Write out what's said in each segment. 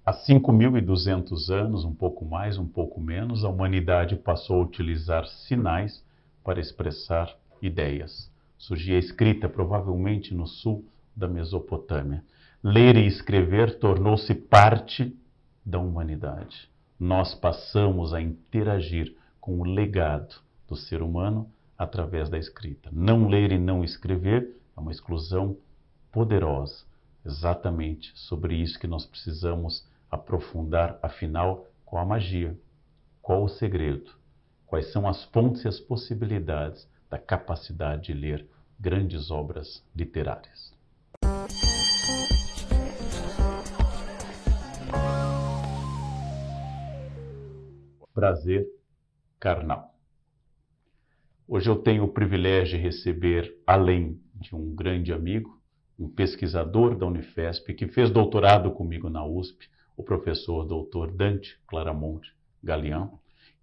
Há 5.200 anos, um pouco mais, um pouco menos, a humanidade passou a utilizar sinais para expressar ideias. Surgia a escrita, provavelmente no sul da Mesopotâmia. Ler e escrever tornou-se parte da humanidade. Nós passamos a interagir com o legado do ser humano através da escrita. Não ler e não escrever é uma exclusão poderosa. Exatamente sobre isso que nós precisamos aprofundar, afinal, qual a magia, qual o segredo, quais são as fontes e as possibilidades da capacidade de ler grandes obras literárias. Prazer carnal. Hoje eu tenho o privilégio de receber, além de um grande amigo, um pesquisador da Unifesp, que fez doutorado comigo na USP, o professor Dr. Dante Claramonte Galian,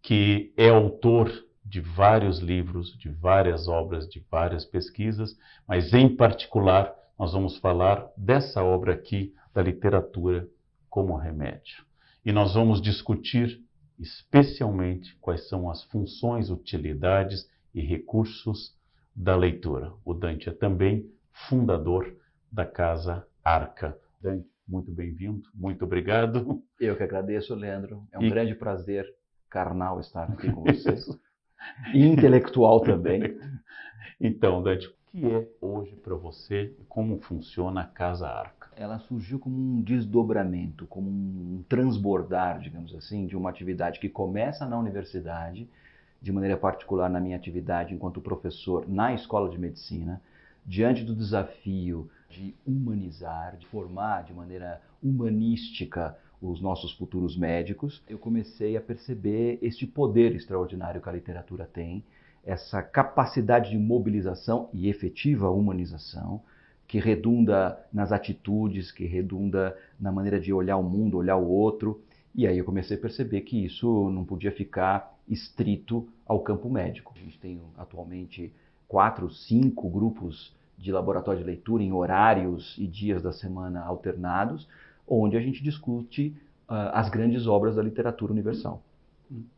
que é autor de vários livros, de várias obras, de várias pesquisas, mas em particular nós vamos falar dessa obra aqui, da literatura como remédio. E nós vamos discutir especialmente quais são as funções, utilidades e recursos da leitura. O Dante é também fundador da Casa Arca. Dante, muito bem-vindo, muito obrigado. Eu que agradeço, Leandro. É um grande prazer carnal estar aqui com você. E intelectual também. Então, Dante, o que é hoje para você e como funciona a Casa Arca? Ela surgiu como um desdobramento, como um transbordar, digamos assim, de uma atividade que começa na universidade, de maneira particular na minha atividade enquanto professor na Escola de Medicina, diante do desafio de humanizar, de formar de maneira humanística os nossos futuros médicos, eu comecei a perceber este poder extraordinário que a literatura tem, essa capacidade de mobilização e efetiva humanização, que redunda nas atitudes, que redunda na maneira de olhar o mundo, olhar o outro. E aí eu comecei a perceber que isso não podia ficar estrito ao campo médico. A gente tem atualmente 4, 5 grupos de laboratório de leitura em horários e dias da semana alternados, onde a gente discute as grandes obras da literatura universal.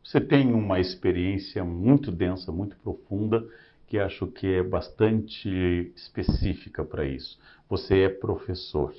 Você tem uma experiência muito densa, muito profunda, que acho que é bastante específica para isso. Você é professor,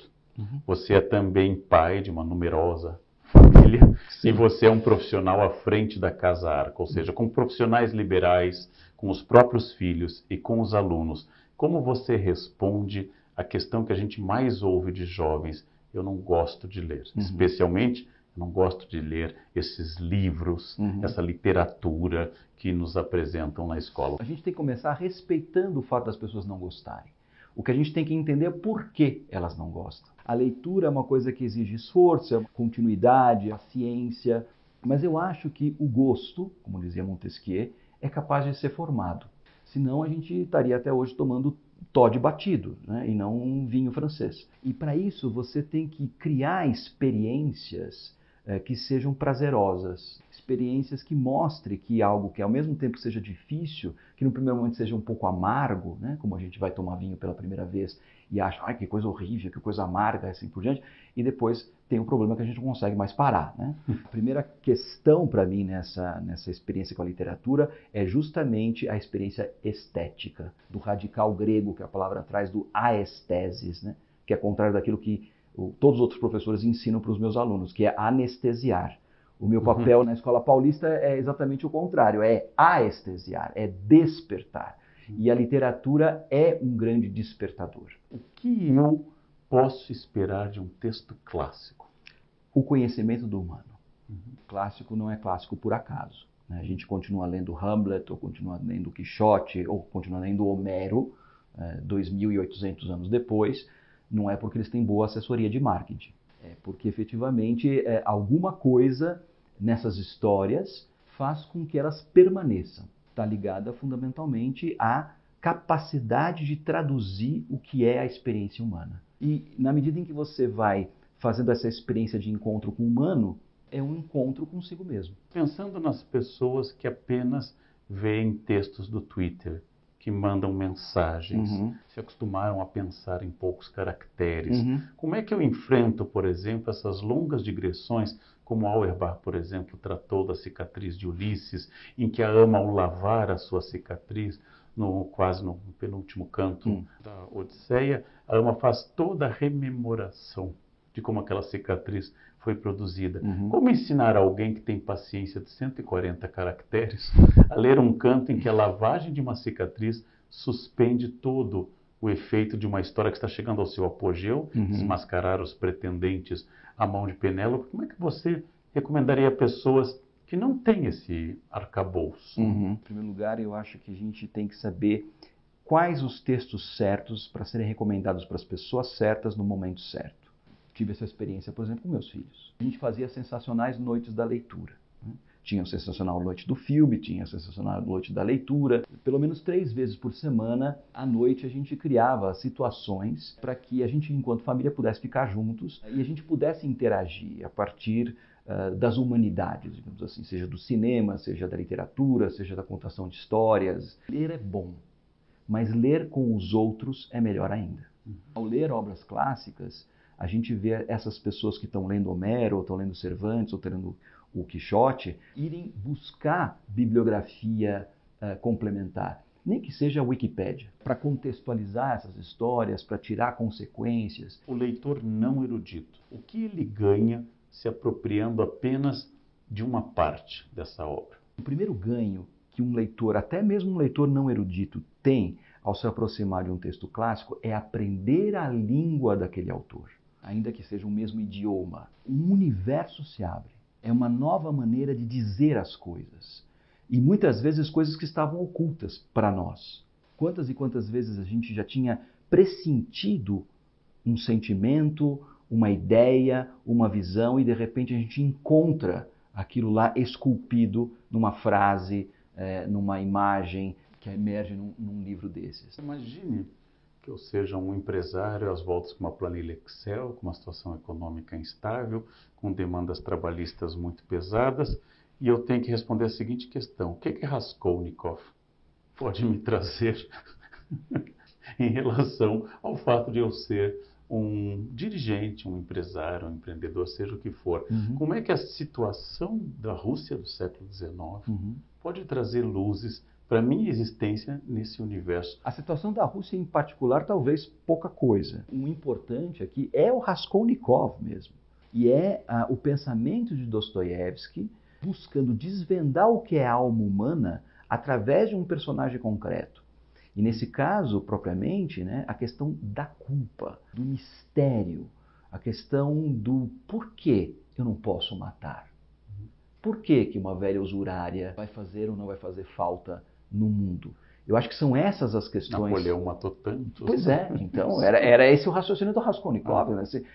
você é também pai de uma numerosa família. Sim. E você é um profissional à frente da Casa Arca, ou seja, com profissionais liberais, com os próprios filhos e com os alunos. Como você responde à questão que a gente mais ouve de jovens? Eu não gosto de ler, especialmente eu não gosto de ler esses livros, essa literatura que nos apresentam na escola. A gente tem que começar respeitando o fato das pessoas não gostarem. O que a gente tem que entender é por que elas não gostam. A leitura é uma coisa que exige esforço, é uma continuidade, a ciência. Mas eu acho que o gosto, como dizia Montesquieu, é capaz de ser formado. Senão a gente estaria até hoje tomando Toddy batido, né? E não um vinho francês. E para isso você tem que criar experiências que sejam prazerosas, experiências que mostrem que algo que ao mesmo tempo seja difícil, que no primeiro momento seja um pouco amargo, né? Como a gente vai tomar vinho pela primeira vez e acha, ai, que coisa horrível, que coisa amarga, assim por diante, e depois tem um problema que a gente não consegue mais parar, né? A primeira questão para mim nessa experiência com a literatura é justamente a experiência estética, do radical grego que a palavra traz, do aestesis, né? Que é contrário daquilo que todos os outros professores ensinam para os meus alunos, que é anestesiar. O meu papel na Escola Paulista é exatamente o contrário, é anestesiar, é despertar. E a literatura é um grande despertador. O que eu posso esperar de um texto clássico? O conhecimento do humano. Clássico não é clássico por acaso, né? A gente continua lendo Hamlet, ou continua lendo Quixote, ou continua lendo Homero, 2.800 anos depois. Não é porque eles têm boa assessoria de marketing. É porque, efetivamente, alguma coisa nessas histórias faz com que elas permaneçam. Está ligada, fundamentalmente, à capacidade de traduzir o que é a experiência humana. E, na medida em que você vai fazendo essa experiência de encontro com o humano, é um encontro consigo mesmo. Pensando nas pessoas que apenas veem textos do Twitter, que mandam mensagens, se acostumaram a pensar em poucos caracteres. Como é que eu enfrento, por exemplo, essas longas digressões, como Auerbach, por exemplo, tratou da cicatriz de Ulisses, em que a ama, ao lavar a sua cicatriz, quase no penúltimo canto da Odisseia, a ama faz toda a rememoração de como aquela cicatriz foi produzida. Como ensinar alguém que tem paciência de 140 caracteres a ler um canto em que a lavagem de uma cicatriz suspende todo o efeito de uma história que está chegando ao seu apogeu, desmascarar os pretendentes à mão de Penélope? Como é que você recomendaria a pessoas que não têm esse arcabouço? Em primeiro lugar, eu acho que a gente tem que saber quais os textos certos para serem recomendados para as pessoas certas no momento certo. Tive essa experiência, por exemplo, com meus filhos. A gente fazia sensacionais noites da leitura. Tinha a sensacional noite do filme, tinha a sensacional noite da leitura. Pelo menos 3 vezes por semana, à noite, a gente criava situações para que a gente, enquanto família, pudesse ficar juntos e a gente pudesse interagir a partir das humanidades, digamos assim, seja do cinema, seja da literatura, seja da contação de histórias. Ler é bom, mas ler com os outros é melhor ainda. Ao ler obras clássicas, a gente vê essas pessoas que estão lendo Homero, ou estão lendo Cervantes, ou estão lendo o Quixote, irem buscar bibliografia complementar, nem que seja a Wikipédia, para contextualizar essas histórias, para tirar consequências. O leitor não erudito, o que ele ganha se apropriando apenas de uma parte dessa obra? O primeiro ganho que um leitor, até mesmo um leitor não erudito, tem ao se aproximar de um texto clássico é aprender a língua daquele autor. Ainda que seja o mesmo idioma, um universo se abre. É uma nova maneira de dizer as coisas. E muitas vezes coisas que estavam ocultas para nós. Quantas e quantas vezes a gente já tinha pressentido um sentimento, uma ideia, uma visão, e de repente a gente encontra aquilo lá esculpido numa frase, numa imagem que emerge num livro desses. Imagine que eu seja um empresário às voltas com uma planilha Excel, com uma situação econômica instável, com demandas trabalhistas muito pesadas, e eu tenho que responder a seguinte questão: o que Raskolnikov pode me trazer em relação ao fato de eu ser um dirigente, um empresário, um empreendedor, seja o que for? Como é que a situação da Rússia do século XIX pode trazer luzes para a minha existência nesse universo? A situação da Rússia em particular, talvez pouca coisa. O importante aqui é o Raskolnikov mesmo. E é o pensamento de Dostoiévski buscando desvendar o que é a alma humana através de um personagem concreto. E nesse caso, propriamente, a questão da culpa, do mistério, a questão do porquê eu não posso matar. Por que uma velha usurária vai fazer ou não vai fazer falta no mundo? Eu acho que são essas as questões. Napoleão matou tantos. Pois é, então era esse o raciocínio do Raskolnikov.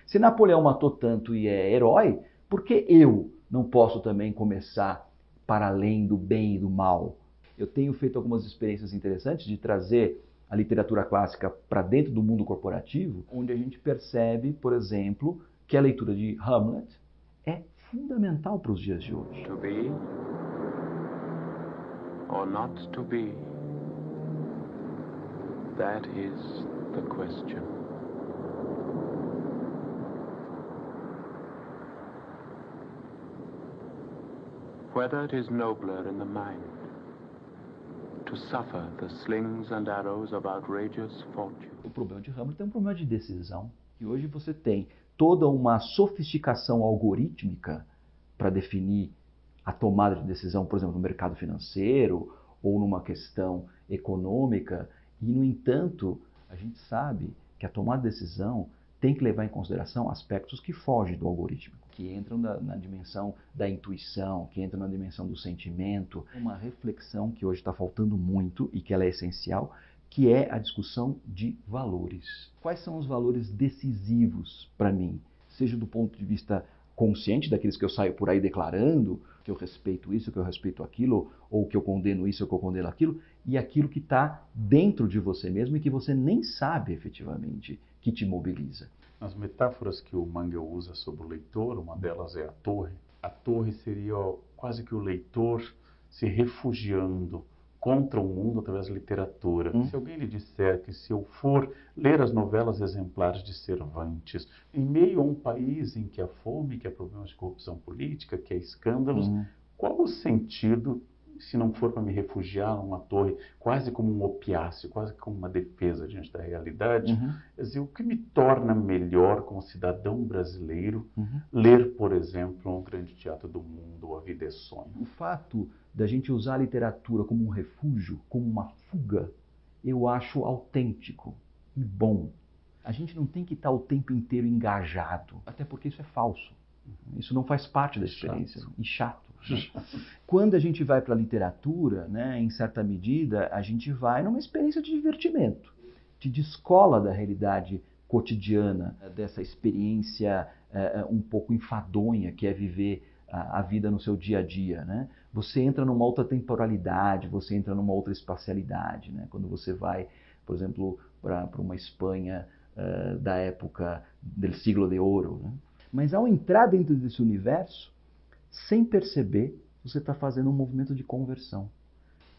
Se Napoleão matou tanto e é herói, por que eu não posso também começar para além do bem e do mal? Eu tenho feito algumas experiências interessantes de trazer a literatura clássica para dentro do mundo corporativo, onde a gente percebe, por exemplo, que a leitura de Hamlet é fundamental para os dias de hoje. To be or not to be, that is the question. Whether it is nobler in the mind to suffer the slings and arrows of outrageous fortune. O problema de Hamlet é um problema de decisão. E hoje você tem toda uma sofisticação algorítmica para definir a tomada de decisão, por exemplo, no mercado financeiro ou numa questão econômica. E, no entanto, a gente sabe que a tomada de decisão tem que levar em consideração aspectos que fogem do algoritmo, que entram na dimensão da intuição, que entram na dimensão do sentimento. Uma reflexão que hoje está faltando muito e que ela é essencial, que é a discussão de valores. Quais são os valores decisivos para mim? Seja do ponto de vista consciente, daqueles que eu saio por aí declarando, que eu respeito isso, que eu respeito aquilo, ou que eu condeno isso, ou que eu condeno aquilo, e aquilo que está dentro de você mesmo e que você nem sabe efetivamente que te mobiliza. As metáforas que o Mangel usa sobre o leitor, uma delas é a torre. A torre seria quase que o leitor se refugiando contra o mundo através da literatura. Se alguém lhe disser que se eu for ler as novelas exemplares de Cervantes, em meio a um país em que há fome, que há problemas de corrupção política, que há escândalos, qual o sentido se não for para me refugiar numa torre, quase como um opiáceo, quase como uma defesa diante da realidade? Quer dizer, o que me torna melhor como cidadão brasileiro ler, por exemplo, um grande teatro do mundo, ou A Vida é Sonho? O fato da gente usar a literatura como um refúgio, como uma fuga, eu acho autêntico e bom. A gente não tem que estar o tempo inteiro engajado, até porque isso é falso. Isso não faz parte da experiência. E chato. Né? Quando a gente vai para a literatura, né, em certa medida, a gente vai numa experiência de divertimento, te descola da realidade cotidiana, dessa experiência um pouco enfadonha que é viver a vida no seu dia a dia, né? Você entra numa outra temporalidade, você entra numa outra espacialidade, né? Quando você vai, por exemplo, para uma Espanha da época do Siglo de Ouro, né? Mas ao entrar dentro desse universo, sem perceber, você está fazendo um movimento de conversão.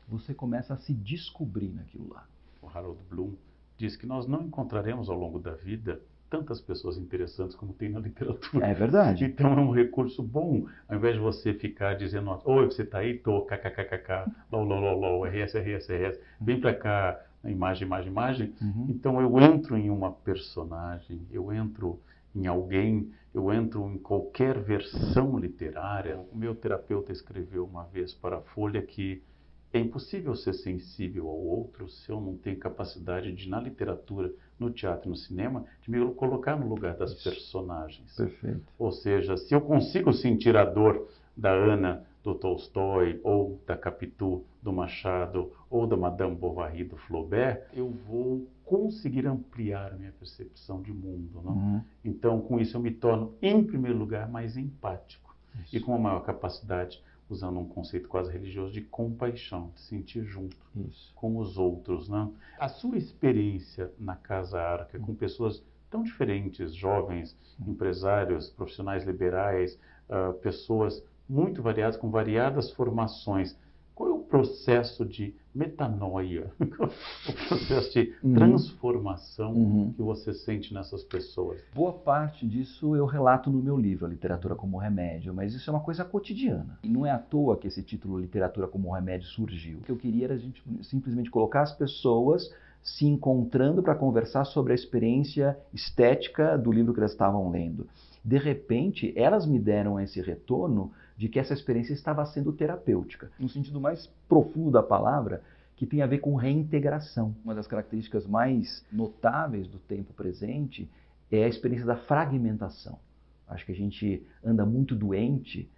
Você começa a se descobrir naquilo lá. O Harold Bloom diz que nós não encontraremos ao longo da vida tantas pessoas interessantes como tem na literatura. É verdade. Então é um recurso bom, ao invés de você ficar dizendo, oi, você está aí? Tô, kkkk, lol, rs, vem para cá, imagem. Então eu entro em uma personagem, eu entro em alguém, eu entro em qualquer versão literária. O meu terapeuta escreveu uma vez para a Folha que é impossível ser sensível ao outro se eu não tenho capacidade de, na literatura, no teatro e no cinema, de me colocar no lugar das personagens. Perfeito. Ou seja, se eu consigo sentir a dor da Ana, do Tolstói, ou da Capitu, do Machado, ou da Madame Bovary, do Flaubert, eu vou conseguir ampliar a minha percepção de mundo. Não? Então, com isso, eu me torno, em primeiro lugar, mais empático. E com uma maior capacidade, usando um conceito quase religioso, de compaixão, de sentir junto com os outros. Não? A sua experiência na Casa Arca, com pessoas tão diferentes, jovens, empresários, profissionais liberais, pessoas muito variadas, com variadas formações. Qual é o processo de metanoia, o processo de transformação que você sente nessas pessoas? Boa parte disso eu relato no meu livro, A Literatura como Remédio, mas isso é uma coisa cotidiana. E não é à toa que esse título Literatura como Remédio surgiu. O que eu queria era a gente simplesmente colocar as pessoas se encontrando para conversar sobre a experiência estética do livro que elas estavam lendo. De repente, elas me deram esse retorno de que essa experiência estava sendo terapêutica, no sentido mais profundo da palavra, que tem a ver com reintegração. Uma das características mais notáveis do tempo presente é a experiência da fragmentação. Acho que a gente anda muito doente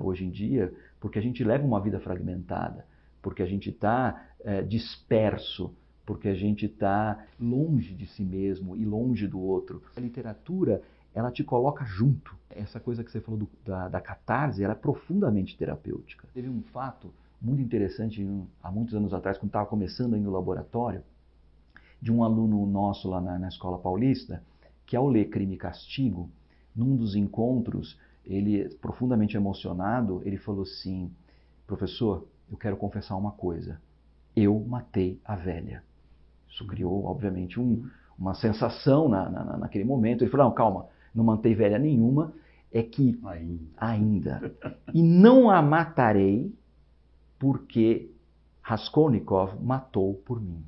hoje em dia porque a gente leva uma vida fragmentada, porque a gente está disperso, porque a gente está longe de si mesmo e longe do outro. A literatura, ela te coloca junto. Essa coisa que você falou da catarse, ela é profundamente terapêutica. Teve um fato muito interessante há muitos anos atrás, quando estava começando aí no laboratório, de um aluno nosso lá na Escola Paulista, que ao ler Crime e Castigo, num dos encontros, ele, profundamente emocionado, ele falou assim, professor, eu quero confessar uma coisa, eu matei a velha. Isso criou, obviamente, uma sensação naquele momento. Ele falou, não, calma, não matei velha nenhuma, é que ainda. E não a matarei porque Raskolnikov matou por mim.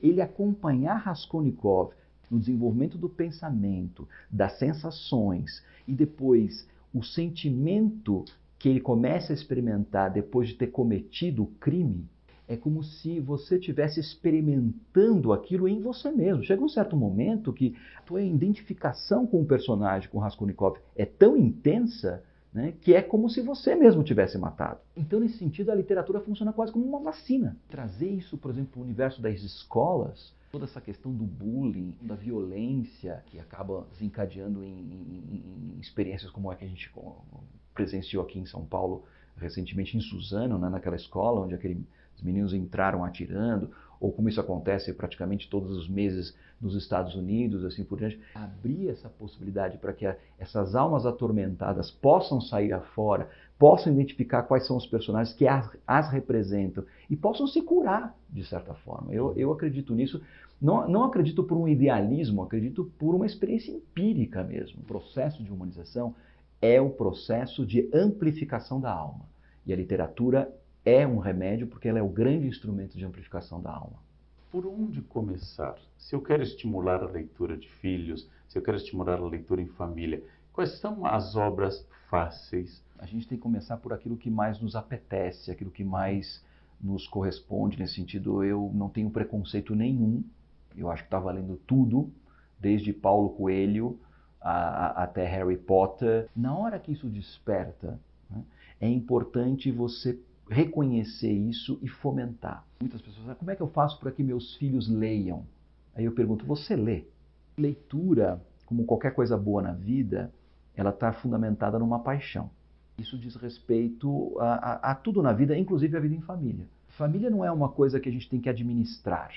Ele acompanhar Raskolnikov no desenvolvimento do pensamento, das sensações e depois o sentimento que ele começa a experimentar depois de ter cometido o crime, é como se você estivesse experimentando aquilo em você mesmo. Chega um certo momento que a tua identificação com o personagem, com Raskolnikov, é tão intensa, né, que é como se você mesmo tivesse matado. Então, nesse sentido, a literatura funciona quase como uma vacina. Trazer isso, por exemplo, para o universo das escolas, toda essa questão do bullying, da violência, que acaba desencadeando em experiências como a que a gente presenciou aqui em São Paulo, recentemente em Suzano, né, naquela escola onde os meninos entraram atirando, ou como isso acontece praticamente todos os meses nos Estados Unidos, assim por diante, abrir essa possibilidade para que essas almas atormentadas possam sair afora, possam identificar quais são os personagens que as representam e possam se curar, de certa forma. Eu acredito nisso, não acredito por um idealismo, acredito por uma experiência empírica mesmo. O processo de humanização é o processo de amplificação da alma. E a literatura é um remédio porque ela é o grande instrumento de amplificação da alma. Por onde começar? Se eu quero estimular a leitura de filhos, se eu quero estimular a leitura em família, quais são as obras fáceis? A gente tem que começar por aquilo que mais nos apetece, aquilo que mais nos corresponde. Nesse sentido, eu não tenho preconceito nenhum. Eu acho que está valendo tudo, desde Paulo Coelho até Harry Potter. Na hora que isso desperta, né, é importante você reconhecer isso e fomentar. Muitas pessoas dizem, como é que eu faço para que meus filhos leiam? Aí eu pergunto, você lê? Leitura, como qualquer coisa boa na vida, ela está fundamentada numa paixão. Isso diz respeito a tudo na vida, inclusive a vida em família. Família não é uma coisa que a gente tem que administrar,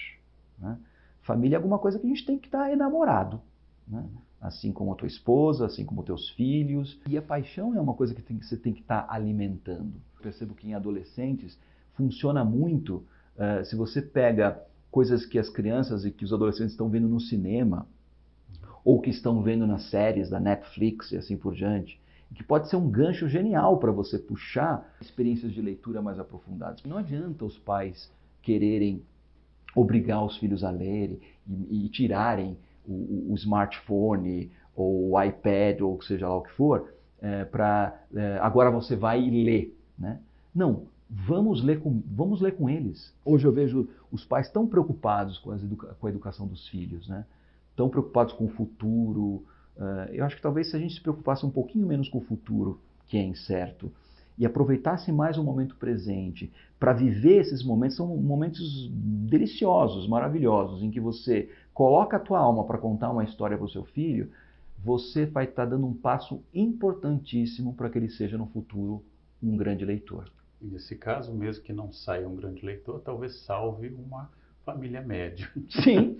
né? Família é alguma coisa que a gente tem que estar enamorado, né? Assim como a tua esposa, assim como os teus filhos. E a paixão é uma coisa que você tem que estar alimentando. Eu percebo que em adolescentes funciona muito, se você pega coisas que as crianças e que os adolescentes estão vendo no cinema, ou que estão vendo nas séries da Netflix e assim por diante, que pode ser um gancho genial para você puxar experiências de leitura mais aprofundadas. Não adianta os pais quererem obrigar os filhos a lerem e tirarem o smartphone ou o iPad ou seja lá o que for, agora você vai e lê, né? Não, vamos ler com eles. Hoje eu vejo os pais tão preocupados com a educação dos filhos, né? Tão preocupados com o futuro. Eu acho que talvez se a gente se preocupasse um pouquinho menos com o futuro, que é incerto, e aproveitasse mais o momento presente para viver esses momentos, são momentos deliciosos, maravilhosos, em que você coloca a tua alma para contar uma história para o seu filho, você vai estar dando um passo importantíssimo para que ele seja no futuro um grande leitor. E nesse caso, mesmo que não saia um grande leitor, talvez salve uma família média. Sim,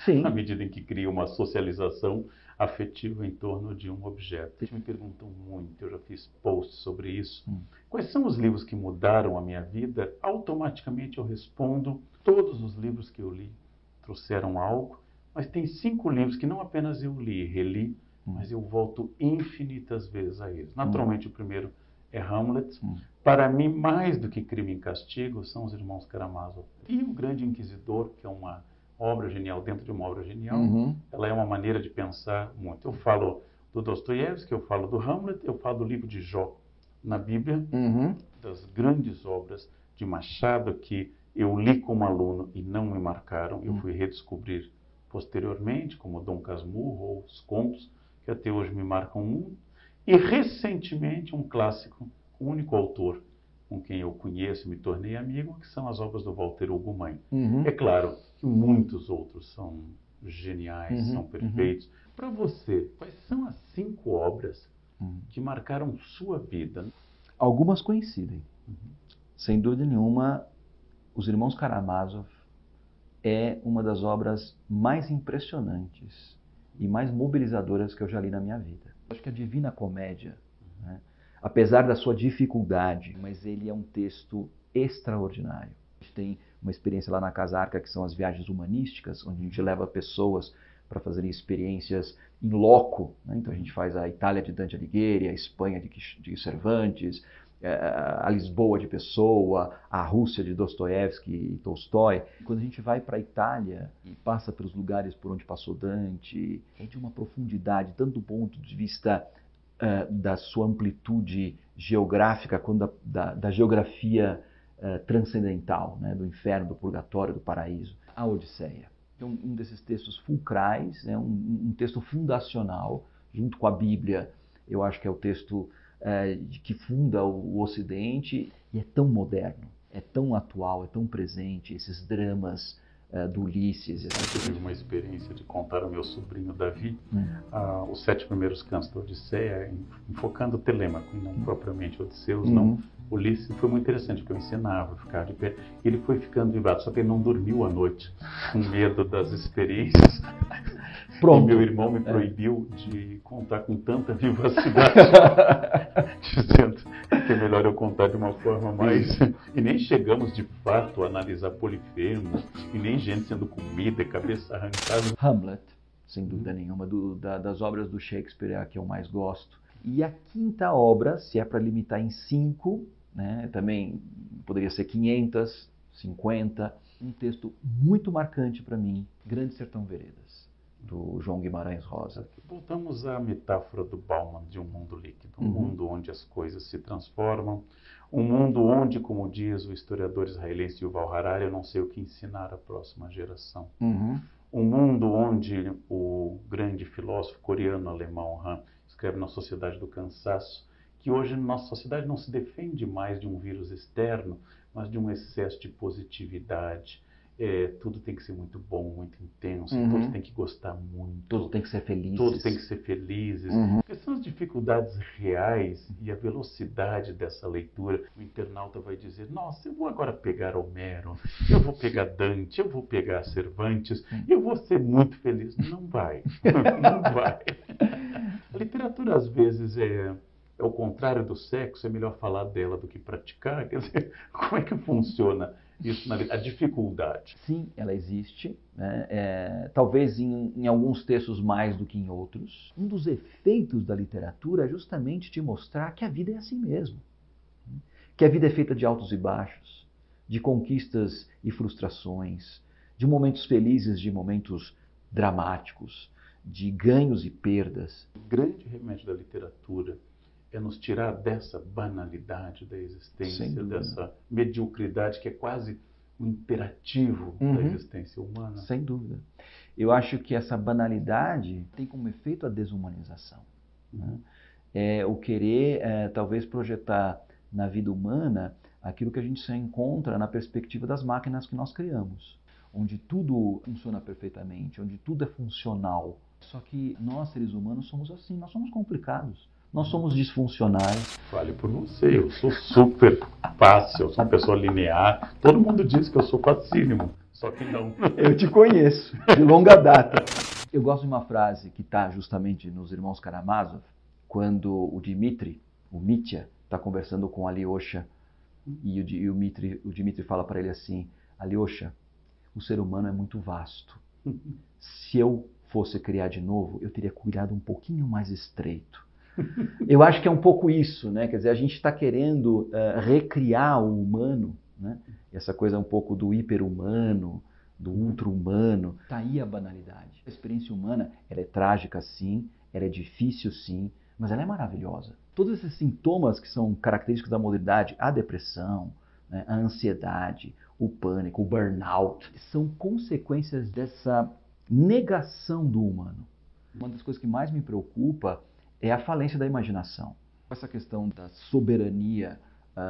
sim. À medida em que cria uma socialização afetiva em torno de um objeto. Vocês me perguntam muito, eu já fiz posts sobre isso. Quais são os livros que mudaram a minha vida? Automaticamente eu respondo, todos os livros que eu li trouxeram algo, mas tem 5 livros que não apenas eu li e reli, mas eu volto infinitas vezes a eles. Naturalmente, o primeiro é Hamlet. Para mim, mais do que Crime e Castigo, são os Irmãos Karamazov. E O Grande Inquisidor, que é uma obra genial dentro de uma obra genial, ela é uma maneira de pensar muito. Eu falo do Dostoiévski, eu falo do Hamlet, eu falo do livro de Jó na Bíblia, das grandes obras de Machado que eu li como aluno e não me marcaram, eu fui redescobrir posteriormente, como Dom Casmurro ou os contos, que até hoje me marcam muito. E recentemente um clássico, o único autor com quem eu conheço e me tornei amigo, que são as obras do Walter Hugo Mãe. É claro que muitos outros são geniais, são perfeitos. Para você, quais são as 5 obras que marcaram sua vida? Algumas coincidem. Sem dúvida nenhuma, Os Irmãos Karamazov é uma das obras mais impressionantes e mais mobilizadoras que eu já li na minha vida. Acho que a Divina Comédia, né, apesar da sua dificuldade, mas ele é um texto extraordinário. A gente tem uma experiência lá na Casa Arca, que são as viagens humanísticas, onde a gente leva pessoas para fazerem experiências in loco, né? Então a gente faz a Itália de Dante Alighieri, a Espanha de Cervantes, a Lisboa de Pessoa, a Rússia de Dostoiévski e Tolstói. Quando a gente vai para a Itália e passa pelos lugares por onde passou Dante, é de uma profundidade, tanto do ponto de vista da sua amplitude geográfica, quanto da geografia transcendental, né? Do inferno, do purgatório, do paraíso. A Odisseia. É um desses textos fulcrais, é um texto fundacional, junto com a Bíblia. Eu acho que é o texto que funda o Ocidente, e é tão moderno, é tão atual, é tão presente, esses dramas do Ulisses. Eu tive uma experiência de contar ao meu sobrinho Davi os 7 primeiros cantos da Odisseia, enfocando Telêmaco, e não propriamente Odisseus, não Ulisses foi muito interessante, porque eu ensinava, eu ficava de pé. Ele foi ficando vibrado, só que ele não dormiu à noite, com medo das experiências. Pronto. E meu irmão me proibiu de contar com tanta vivacidade, dizendo que é melhor eu contar de uma forma mais... E nem chegamos, de fato, a analisar Polifemo, e nem gente sendo comida, cabeça arrancada. Hamlet, sem dúvida nenhuma, das obras do Shakespeare é a que eu mais gosto. E a quinta obra, se é para limitar em 5, né, também poderia ser 500, 50, um texto muito marcante para mim, Grande Sertão Veredas, do João Guimarães Rosa. Voltamos à metáfora do Bauman de um mundo líquido, um mundo onde as coisas se transformam, um mundo onde, como diz o historiador israelense Yuval Harari, eu não sei o que ensinar à próxima geração. Um mundo onde o grande filósofo coreano-alemão Han escreve na Sociedade do Cansaço que hoje nossa sociedade não se defende mais de um vírus externo, mas de um excesso de positividade. Tudo tem que ser muito bom, muito intenso, todos têm que gostar muito. Todos têm que ser felizes. Todos têm que ser felizes. Porque são as dificuldades reais e a velocidade dessa leitura. O internauta vai dizer, nossa, eu vou agora pegar Homero, eu vou pegar Dante, eu vou pegar Cervantes, eu vou ser muito feliz. Não vai, não vai. A literatura, às vezes, é o contrário do sexo, é melhor falar dela do que praticar. Quer dizer, como é que funciona isso a dificuldade? Sim, ela existe, né? Talvez em alguns textos mais do que em outros. Um dos efeitos da literatura é justamente te mostrar que a vida é assim mesmo. Que a vida é feita de altos e baixos, de conquistas e frustrações, de momentos felizes, de momentos dramáticos, de ganhos e perdas. O grande remédio da literatura é nos tirar dessa banalidade da existência, dessa mediocridade que é quase um imperativo da existência humana. Sem dúvida. Eu acho que essa banalidade tem como efeito a desumanização. Né? É o querer, talvez, projetar na vida humana aquilo que a gente só encontra na perspectiva das máquinas que nós criamos, onde tudo funciona perfeitamente, onde tudo é funcional. Só que nós, seres humanos, somos assim, nós somos complicados. Nós somos disfuncionais. Fale por você, eu sou super fácil, eu sou uma pessoa linear. Todo mundo diz que eu sou facílimo, só que não. Eu te conheço, de longa data. Eu gosto de uma frase que está justamente nos Irmãos Karamazov, quando o Dmitri, o Mitya, está conversando com Alyosha, e o Dmitri fala para ele assim, Alyosha, o ser humano é muito vasto. Se eu fosse criar de novo, eu teria cuidado um pouquinho mais estreito. Eu acho que é um pouco isso, né? Quer dizer, a gente está querendo recriar o humano, né? Essa coisa um pouco do hiper-humano, do ultra-humano. Está aí a banalidade. A experiência humana, ela é trágica sim, ela é difícil sim, mas ela é maravilhosa. Todos esses sintomas que são característicos da modernidade, a depressão, né? A ansiedade, o pânico, o burnout, são consequências dessa negação do humano. Uma das coisas que mais me preocupa é a falência da imaginação. Essa questão da soberania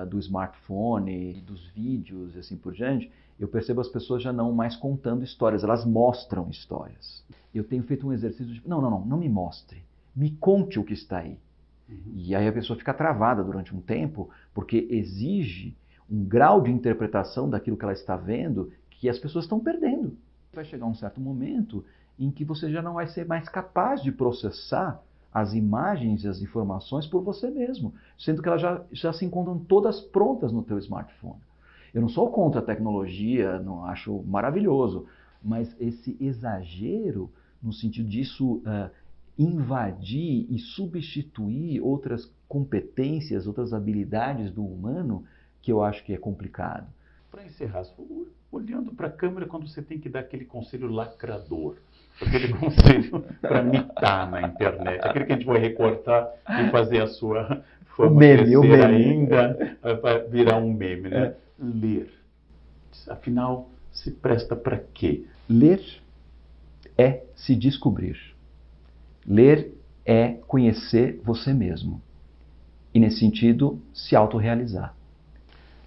do smartphone, dos vídeos e assim por diante, eu percebo as pessoas já não mais contando histórias, elas mostram histórias. Eu tenho feito um exercício de, não me mostre, me conte o que está aí. E aí a pessoa fica travada durante um tempo, porque exige um grau de interpretação daquilo que ela está vendo que as pessoas estão perdendo. Vai chegar um certo momento em que você já não vai ser mais capaz de processar as imagens e as informações por você mesmo, sendo que elas já se encontram todas prontas no teu smartphone. Eu não sou contra a tecnologia, não acho maravilhoso, mas esse exagero no sentido disso invadir e substituir outras competências, outras habilidades do humano, que eu acho que é complicado. Para encerrar, olhando para a câmera quando você tem que dar aquele conselho lacrador, aquele conselho para mitar na internet, aquele que a gente vai recortar e fazer a sua fama crescer ainda, para virar um meme, né? Ler. Afinal, se presta para quê? Ler é se descobrir. Ler é conhecer você mesmo. E, nesse sentido, se autorrealizar.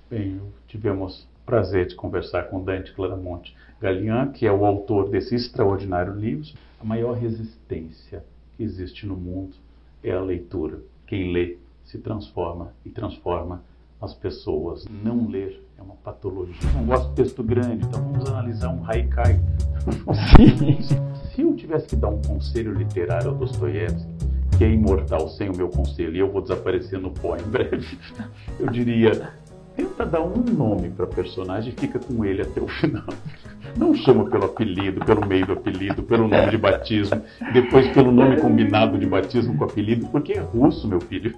Bem, tivemos prazer de conversar com Dante Claramonte Galian, que é o autor desse extraordinário livro. A maior resistência que existe no mundo é a leitura. Quem lê se transforma e transforma as pessoas. Não ler é uma patologia. Não gosto de texto grande, então vamos analisar um haikai. Se eu tivesse que dar um conselho literário ao Dostoiévski, que é imortal sem o meu conselho, e eu vou desaparecer no pó em breve, eu diria, tenta dar um nome para personagem e fica com ele até o final. Não chama pelo apelido, pelo meio do apelido, pelo nome de batismo, depois pelo nome combinado de batismo com apelido, porque é russo, meu filho.